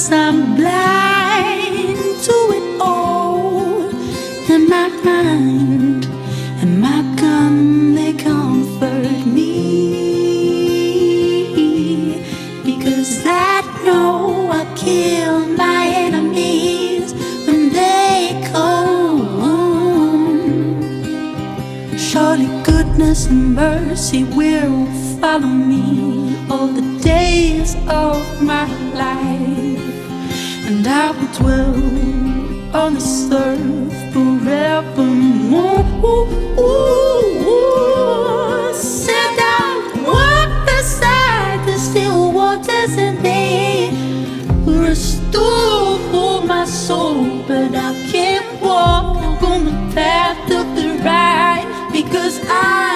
'cause I'm blind to it all. And my mind and my gun, they comfort me, because I know I'll kill my enemies when they come. Surely goodness and mercy will follow me all the days of my life, and I will dwell on this earth forevermore. Sit down, walk beside the still waters, and they restore my soul. But I can't walk on the path of the right, because I